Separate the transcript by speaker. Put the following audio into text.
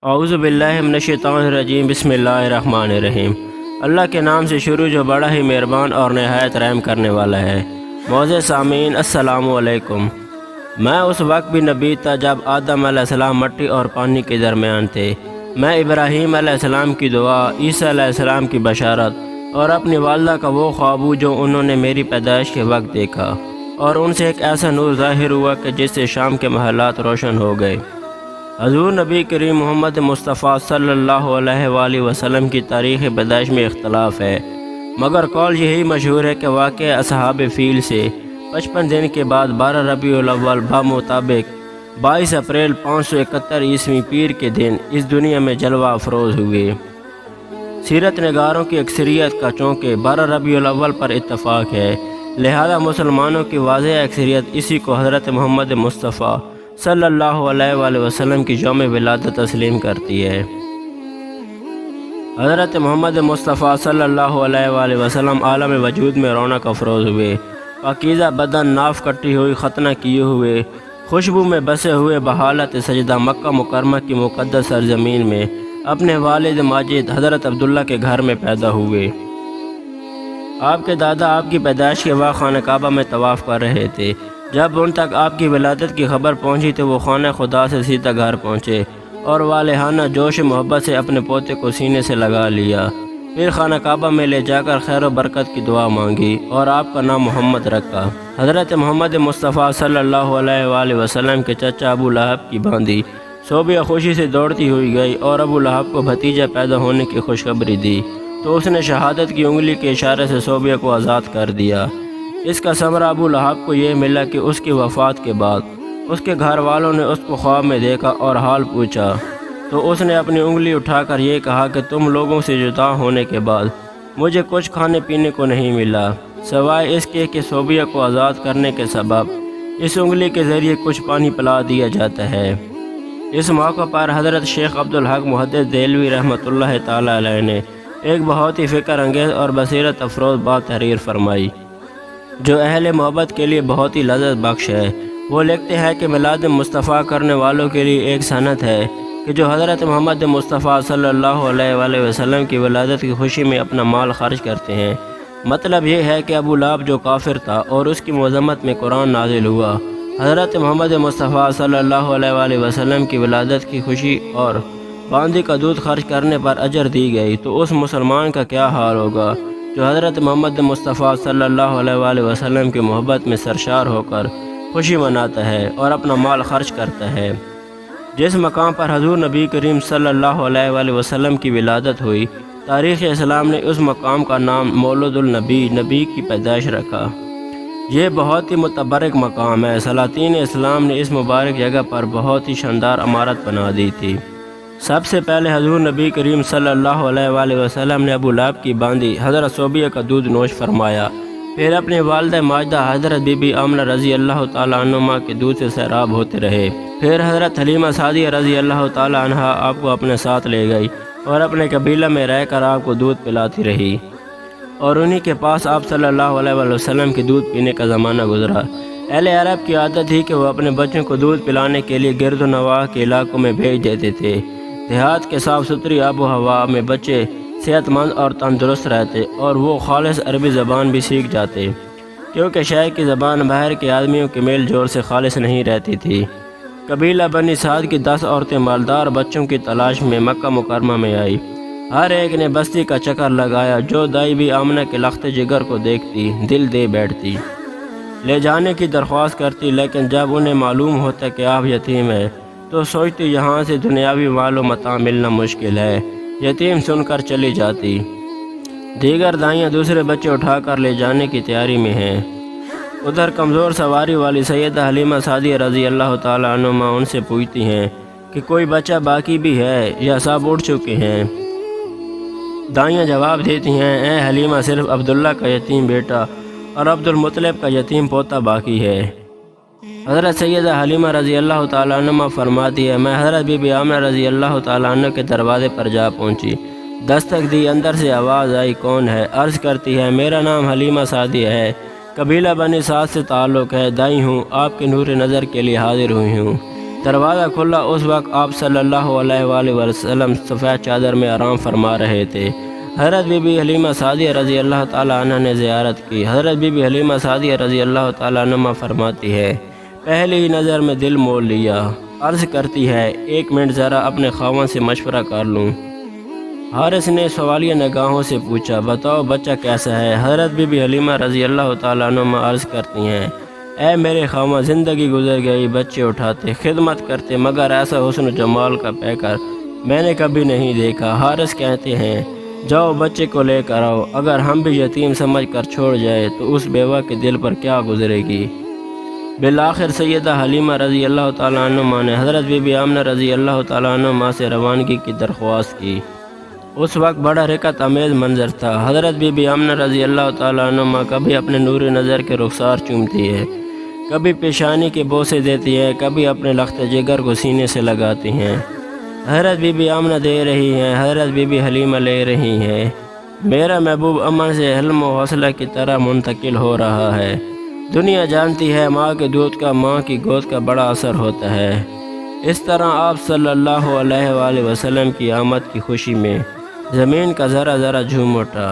Speaker 1: اعوذ باللہ من الشیطان الرجیم، بسم اللہ الرحمن الرحیم۔ اللہ کے نام سے شروع جو بڑا ہی مہربان اور نہایت رحم کرنے والا ہے۔ معزز سامعین، السلام علیکم۔ میں اس وقت بھی نبی تھا جب آدم علیہ السلام مٹی اور پانی کے درمیان تھے۔ میں ابراہیم علیہ السلام کی دعا، عیسیٰ علیہ السلام کی بشارت اور اپنی والدہ کا وہ خواب جو انہوں نے میری پیدائش کے وقت دیکھا، اور ان سے ایک ایسا نور ظاہر ہوا کہ جس سے شام کے محلات روشن ہو گئے۔ حضور نبی کریم محمد مصطفیٰ صلی اللہ علیہ وآلہ وسلم کی تاریخ پیدائش میں اختلاف ہے، مگر قول یہی مشہور ہے کہ واقع اصحاب فیل سے 55 دن کے بعد 12 ربیع الاول بمطابق 22 اپریل 571 عیسوی پیر کے دن اس دنیا میں جلوہ افروز ہوئے۔ سیرت نگاروں کی اکثریت کا چونکہ 12 ربیع الاول پر اتفاق ہے، لہذا مسلمانوں کی واضح اکثریت اسی کو حضرت محمد مصطفیٰ صلی اللہ علیہ وآلہ وسلم کی یوم ولادت تسلیم کرتی ہے۔ حضرت محمد مصطفیٰ صلی اللہ علیہ وآلہ وسلم عالم وجود میں رونق افروز ہوئے، پاکیزہ بدن، ناف کٹی ہوئی، ختنہ کیے ہوئے، خوشبو میں بسے ہوئے، بحالت سجدہ مکہ مکرمہ کی مقدس سرزمین میں اپنے والد ماجد حضرت عبداللہ کے گھر میں پیدا ہوئے۔ آپ کے دادا آپ کی پیدائش کے وقت خانہ کعبہ میں طواف کر رہے تھے۔ جب ان تک آپ کی ولادت کی خبر پہنچی تو وہ خانہ خدا سے سیدھا گھر پہنچے اور والہانہ جوش محبت سے اپنے پوتے کو سینے سے لگا لیا۔ پھر خانہ کعبہ میں لے جا کر خیر و برکت کی دعا مانگی اور آپ کا نام محمد رکھا۔ حضرت محمد مصطفیٰ صلی اللہ علیہ وآلہ وسلم کے چچا ابو لہب کی باندی صوبیہ خوشی سے دوڑتی ہوئی گئی اور ابو لہب کو بھتیجہ پیدا ہونے کی خوشخبری دی تو اس نے شہادت کی انگلی کے اشارے سے صوبیہ کو آزاد کر دیا۔ اس کا ثمرہ ابو لہب کو یہ ملا کہ اس کی وفات کے بعد اس کے گھر والوں نے اس کو خواب میں دیکھا اور حال پوچھا تو اس نے اپنی انگلی اٹھا کر یہ کہا کہ تم لوگوں سے جدا ہونے کے بعد مجھے کچھ کھانے پینے کو نہیں ملا سوائے اس کے کہ صوبیہ کو آزاد کرنے کے سبب اس انگلی کے ذریعے کچھ پانی پلا دیا جاتا ہے۔ اس موقع پر حضرت شیخ عبدالحق محدث دہلوی رحمۃ اللہ تعالی علیہ نے ایک بہت ہی فکر انگیز اور بصیرت افروز بات تحریر فرمائی جو اہل محبت کے لیے بہت ہی لذت بخش ہے۔ وہ لکھتے ہیں کہ میلاد مصطفیٰ کرنے والوں کے لیے ایک سنت ہے کہ جو حضرت محمد مصطفیٰ صلی اللہ علیہ وآلہ وسلم کی ولادت کی خوشی میں اپنا مال خرچ کرتے ہیں۔ مطلب یہ ہے کہ ابو لہب جو کافر تھا اور اس کی مذمت میں قرآن نازل ہوا، حضرت محمد مصطفیٰ صلی اللہ علیہ وآلہ وسلم کی ولادت کی خوشی اور باندی کا دودھ خرچ کرنے پر اجر دی گئی، تو اس مسلمان کا کیا حال ہوگا جو حضرت محمد مصطفیٰ صلی اللہ علیہ وآلہ وسلم کی محبت میں سرشار ہو کر خوشی مناتا ہے اور اپنا مال خرچ کرتا ہے۔ جس مقام پر حضور نبی کریم صلی اللہ علیہ وآلہ وسلم کی ولادت ہوئی، تاریخ اسلام نے اس مقام کا نام مولد النبی، نبی کی پیدائش رکھا۔ یہ بہت ہی متبرک مقام ہے۔ سلاطین اسلام نے اس مبارک جگہ پر بہت ہی شاندار عمارت بنا دی تھی۔ سب سے پہلے حضور نبی کریم صلی اللہ علیہ وآلہ وسلم نے ابو لہب کی باندی حضرت صوبیہ کا دودھ نوش فرمایا، پھر اپنی والدہ ماجدہ حضرت بی بی آمنہ رضی اللہ تعالیٰ عنہما کے دودھ سے سیراب ہوتے رہے۔ پھر حضرت حلیمہ سعدیہ رضی اللہ تعالیٰ عنہا آپ کو اپنے ساتھ لے گئی اور اپنے قبیلہ میں رہ کر آپ کو دودھ پلاتی رہی، اور انہی کے پاس آپ صلی اللہ علیہ وآلہ وسلم کے دودھ پینے کا زمانہ گزرا۔ اہل عرب کی عادت تھی کہ وہ اپنے بچوں کو دودھ پلانے کے لیے گرد و نواح کے علاقوں میں بھیج دیتے تھے۔ دیہات کے صاف ستھری آب و ہوا میں بچے صحت مند اور تندرست رہتے اور وہ خالص عربی زبان بھی سیکھ جاتے، کیونکہ شہر کی زبان باہر کے آدمیوں کے میل جول سے خالص نہیں رہتی تھی۔ قبیلہ بنی سعد کی 10 عورتیں مالدار بچوں کی تلاش میں مکہ مکرمہ میں آئی۔ ہر ایک نے بستی کا چکر لگایا، جو دائی بھی آمنہ کے لخت جگر کو دیکھتی دل دے بیٹھتی، لے جانے کی درخواست کرتی، لیکن جب انہیں معلوم ہوتا کہ آپ یتیم ہیں تو سوچتی یہاں سے دنیاوی مال و متاع ملنا مشکل ہے، یتیم سن کر چلی جاتی۔ دیگر دائیاں دوسرے بچے اٹھا کر لے جانے کی تیاری میں ہیں۔ ادھر کمزور سواری والی سیدہ حلیمہ سعدیہ رضی اللہ تعالیٰ عنہما ان سے پوچھتی ہیں کہ کوئی بچہ باقی بھی ہے یا سب اٹھ چکے ہیں؟ دائیاں جواب دیتی ہیں، اے حلیمہ، صرف عبداللہ کا یتیم بیٹا اور عبد المطلب کا یتیم پوتا باقی ہے۔ حضرت سیدہ حلیمہ رضی اللہ تعالیٰ عنہ فرماتی ہے، میں حضرت بی بی آمنہ رضی اللہ تعالیٰ عنہ کے دروازے پر جا پہنچی، دستک دی، اندر سے آواز آئی، کون ہے؟ عرض کرتی ہے، میرا نام حلیمہ سعدیہ ہے، قبیلہ بنی سعد سے تعلق ہے، دائی ہوں، آپ کے نور نظر کے لیے حاضر ہوئی ہوں۔ دروازہ کھلا، اس وقت آپ صلی اللہ علیہ وآلہ وسلم سفید چادر میں آرام فرما رہے تھے۔ حضرت بی بی حلیمہ سعدیہ رضی اللہ تعالیٰ عنہ نے زیارت کی۔ حضرت بی بی حلیمہ سعدیہ رضی اللہ تعالیٰ عنہ فرماتی ہے، پہلی ہی نظر میں دل مول لیا۔ عرض کرتی ہے، 1 منٹ ذرا اپنے خاوند سے مشورہ کر لوں۔ حارث نے سوالیہ نگاہوں سے پوچھا، بتاؤ بچہ کیسا ہے؟ حضرت بی بی حلیمہ رضی اللہ تعالیٰ عنہ عرض کرتی ہیں، اے میرے خاوند، زندگی گزر گئی، بچے اٹھاتے، خدمت کرتے، مگر ایسا حسن و جمال کا پیکر میں نے کبھی نہیں دیکھا۔ حارث کہتے ہیں، جاؤ بچے کو لے کر آؤ، اگر ہم بھی یتیم سمجھ کر چھوڑ جائے تو اس بیوہ کے دل پر کیا گزرے گی۔ بالآخر سیدہ حلیمہ رضی اللہ تعالیٰ عنہ نے حضرت بی بی آمنہ رضی اللہ تعالیٰ عنہ سے روانگی کی درخواست کی۔ اس وقت بڑا رکعت امیز منظر تھا۔ حضرت بی بی آمنہ رضی اللہ تعالیٰ عنہ کبھی اپنے نوری نظر کے رخسار چومتی ہے، کبھی پیشانی کے بوسے دیتی ہے، کبھی اپنے لخت جگر کو سینے سے لگاتی ہیں۔ حضرت بی بی آمنہ دے رہی ہیں، حضرت بی بی حلیمہ لے رہی ہیں۔ میرا محبوب امن سے حلم و حوصلہ کی طرح منتقل ہو رہا ہے۔ دنیا جانتی ہے ماں کے دودھ کا، ماں کی گود کا بڑا اثر ہوتا ہے۔ اس طرح آپ صلی اللہ علیہ وآلہ وسلم کی آمد کی خوشی میں زمین کا ذرہ ذرہ جھوم اٹھا۔